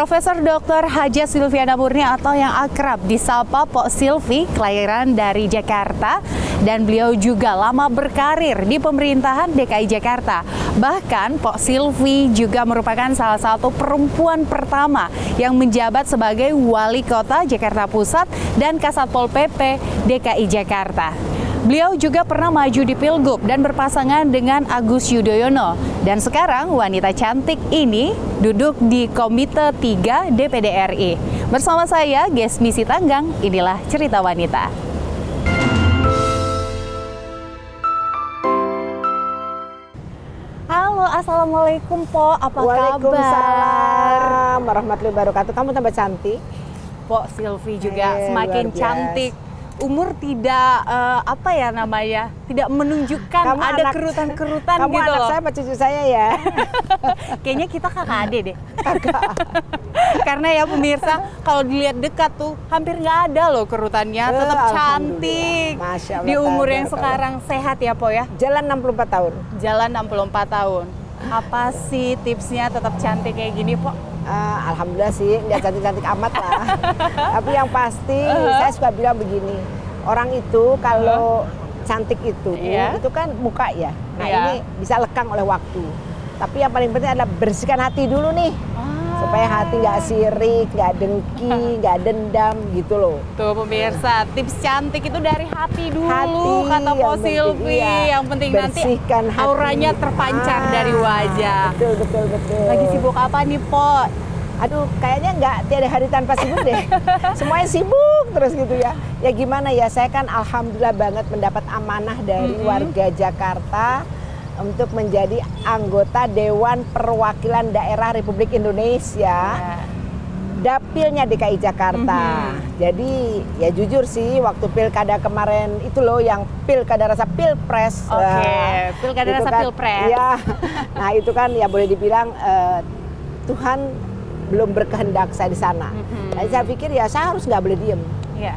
Profesor Dr. Haja Silviana Murni atau yang akrab disapa Pok Silvi, kelahiran dari Jakarta, dan beliau juga lama berkarir di pemerintahan DKI Jakarta. Bahkan Pok Silvi juga merupakan salah satu perempuan pertama yang menjabat sebagai Wali Kota Jakarta Pusat dan Kasat Pol PP DKI Jakarta. Beliau juga pernah maju di Pilgub dan berpasangan dengan Agus Yudhoyono. Dan sekarang wanita cantik ini duduk di Komite 3 DPD RI. Bersama saya, Gesmi Sitanggang, inilah Cerita Wanita. Halo, Assalamualaikum Pok, apa kabar? Waalaikumsalam warahmatullahi wabarakatuh. Kamu tambah cantik. Pok Silvi juga semakin cantik. Umur tidak tidak menunjukkan kamu ada kerutan-kerutan gitu loh. Kamu anak saya apa cucu saya ya? Kayaknya kita kakak adik deh. Karena ya pemirsa, kalau dilihat dekat tuh hampir nggak ada loh kerutannya, tetap cantik. Masya Allah, di umur yang sekarang sehat ya Po ya? Jalan 64 tahun. Jalan 64 tahun. Apa sih tipsnya tetap cantik kayak gini Po? Alhamdulillah sih, nggak cantik-cantik amat lah. Tapi yang pasti saya suka bilang begini, orang itu kalau cantik itu kan muka ya. Nah ini bisa lekang oleh waktu. Tapi yang paling penting adalah bersihkan hati dulu nih. Supaya hati nggak sirik, nggak dengki, nggak dendam gitu loh. Tuh pemirsa, tips cantik itu dari hati dulu, kata Po Silvi. Yang penting nanti auranya terpancar dari wajah. Betul. Lagi sibuk apa nih Po? Aduh, kayaknya nggak tiada hari tanpa sibuk deh. Semuanya sibuk terus gitu ya. Ya gimana ya, saya kan alhamdulillah banget mendapat amanah dari warga Jakarta untuk menjadi anggota Dewan Perwakilan Daerah Republik Indonesia, dapilnya DKI Jakarta. Jadi ya jujur sih, waktu pilkada kemarin itu loh, yang pilkada rasa pilpres. Pilkada rasa pilpres. Ya, nah itu kan ya boleh dibilang Tuhan belum berkehendak saya di sana. Jadi saya pikir ya saya harus nggak boleh diem.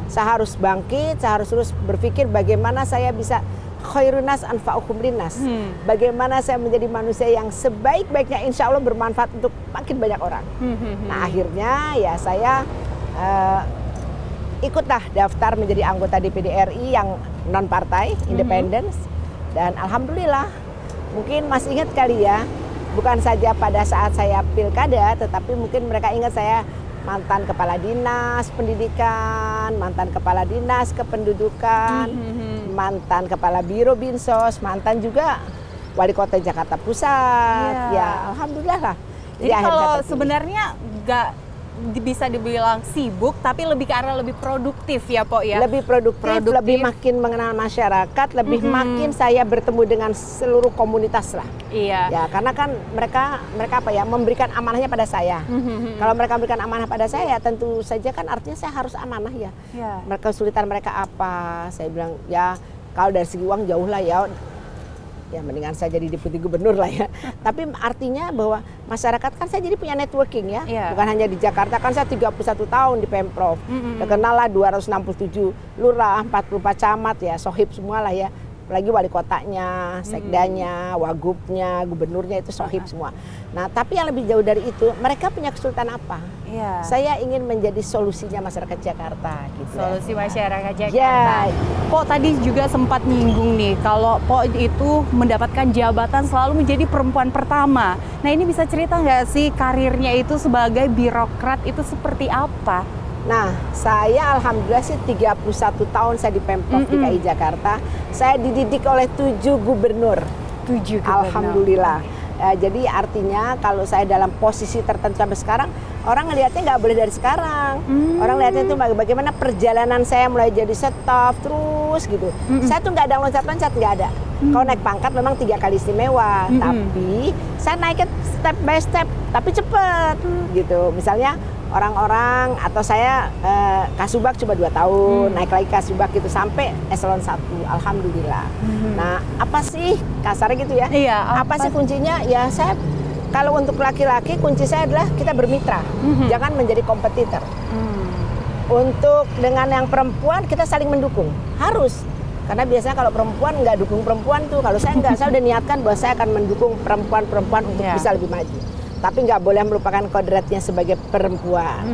Saya harus bangkit, saya harus terus berpikir bagaimana saya bisa khairunas anfa'uhum linnas. Bagaimana saya menjadi manusia yang sebaik-baiknya, insya Allah bermanfaat untuk makin banyak orang. Nah akhirnya ya saya ikutlah daftar menjadi anggota DPD RI yang non partai, independen. Dan alhamdulillah, mungkin masih ingat kali ya, bukan saja pada saat saya pilkada, tetapi mungkin mereka ingat saya mantan kepala dinas pendidikan, mantan kepala dinas kependudukan, mantan kepala biro binsos, mantan juga wali kota Jakarta Pusat. Ya alhamdulillah lah. Jadi kalau sebenarnya nggak bisa dibilang sibuk, tapi lebih ke arah lebih produktif ya Po ya? Lebih produktif. Lebih makin mengenal masyarakat, lebih makin saya bertemu dengan seluruh komunitas lah. Iya. Ya karena kan mereka apa ya, memberikan amanahnya pada saya. Kalau mereka memberikan amanah pada saya, tentu saja kan artinya saya harus amanah ya. Mereka kesulitan mereka apa? Saya bilang ya kalau dari segi uang jauh lah ya. Ya mendingan saya jadi deputi gubernur lah ya. Tapi artinya bahwa masyarakat kan saya jadi punya networking ya. Bukan hanya di Jakarta, kan saya 31 tahun di Pemprov. Terkenal lah 267 lurah, 44 camat ya, sohib semua lah ya. Apalagi wali kotanya, sekdanya, wagubnya, gubernurnya itu sohib semua. Nah tapi yang lebih jauh dari itu, mereka punya kesulitan apa? Saya ingin menjadi solusinya masyarakat Jakarta gitu. Solusi masyarakat Jakarta. Po tadi juga sempat nyinggung nih, kalau Po itu mendapatkan jabatan selalu menjadi perempuan pertama. Nah ini bisa cerita nggak sih karirnya itu sebagai birokrat itu seperti apa? Nah, saya alhamdulillah sih 31 tahun saya di Pemprov DKI Jakarta. Saya dididik oleh 7 gubernur. 7 gubernur. Alhamdulillah. Jadi artinya kalau saya dalam posisi tertentu sampai sekarang, orang ngelihatnya nggak boleh dari sekarang. Orang lihatnya itu bagaimana perjalanan saya mulai jadi staf terus gitu. Saya tuh nggak ada loncat-loncat, nggak ada. Kalau naik pangkat memang 3 kali istimewa, tapi saya naiknya step by step, tapi cepet gitu. Misalnya orang-orang atau saya Kasubag cuma 2 tahun, naik lagi Kasubag gitu sampai eselon 1, alhamdulillah. Nah apa sih kasarnya gitu ya? Apa sih kuncinya? Ya saya kalau untuk laki-laki kunci saya adalah kita bermitra, jangan menjadi kompetitor. Untuk dengan yang perempuan kita saling mendukung, harus. Karena biasanya kalau perempuan nggak dukung perempuan tuh, kalau saya nggak, saya udah niatkan bahwa saya akan mendukung perempuan-perempuan untuk bisa lebih maju. Tapi nggak boleh melupakan kodratnya sebagai perempuan.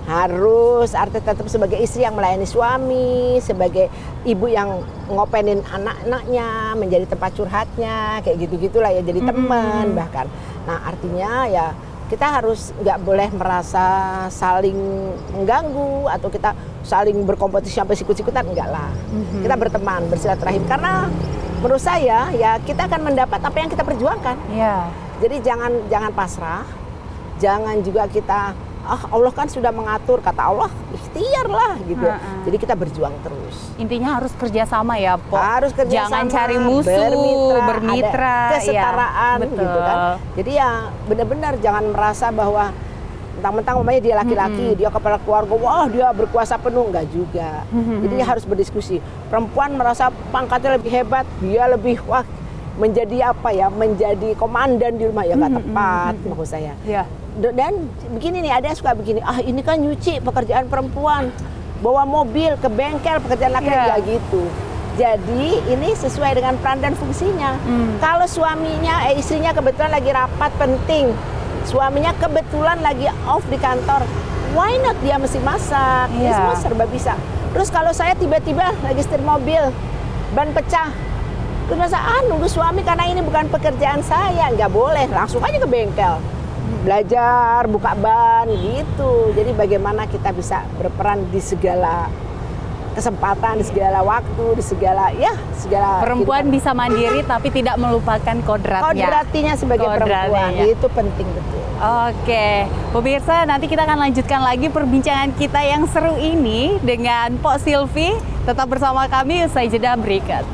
Harus artinya tetap sebagai istri yang melayani suami, sebagai ibu yang ngopenin anak-anaknya, menjadi tempat curhatnya, kayak gitu-gitulah ya, jadi teman bahkan. Nah artinya ya kita harus nggak boleh merasa saling mengganggu atau kita saling berkompetisi sampai sikut-sikutan, enggak lah. Kita berteman, bersilaturahim, karena menurut saya ya kita akan mendapat apa yang kita perjuangkan. Jadi jangan pasrah, jangan juga kita Allah kan sudah mengatur, kata Allah ikhtiar lah gitu. Jadi kita berjuang terus. Intinya harus kerjasama ya, Po. Harus kerjasama, jangan cari musuh, bermitra, ada kesetaraan ya, gitu kan. Jadi ya benar-benar jangan merasa bahwa mentang-mentang umpamanya dia laki-laki, dia kepala keluarga, wah dia berkuasa penuh, enggak juga. Jadi harus berdiskusi. Perempuan merasa pangkatnya lebih hebat, dia lebih menjadi apa ya, menjadi komandan di rumah, ya nggak tepat maksud saya. Dan begini nih, ada yang suka begini, ini kan nyuci pekerjaan perempuan, bawa mobil ke bengkel pekerjaan laki-laki, gitu. Jadi ini sesuai dengan peran dan fungsinya. Kalau suaminya, istrinya kebetulan lagi rapat penting, suaminya kebetulan lagi off di kantor, why not dia mesti masak? Dia semua serba bisa. Terus kalau saya tiba-tiba lagi setir mobil, ban pecah, terus masa nunggu suami karena ini bukan pekerjaan saya, nggak boleh, langsung aja ke bengkel. Belajar, buka ban gitu. Jadi bagaimana kita bisa berperan di segala kesempatan, di segala waktu, di segala perempuan bisa mandiri tapi tidak melupakan kodratnya. Kodratinya sebagai perempuan itu penting betul. Oke, pemirsa, nanti kita akan lanjutkan lagi perbincangan kita yang seru ini dengan Pok Silvi. Tetap bersama kami usai jeda berikut.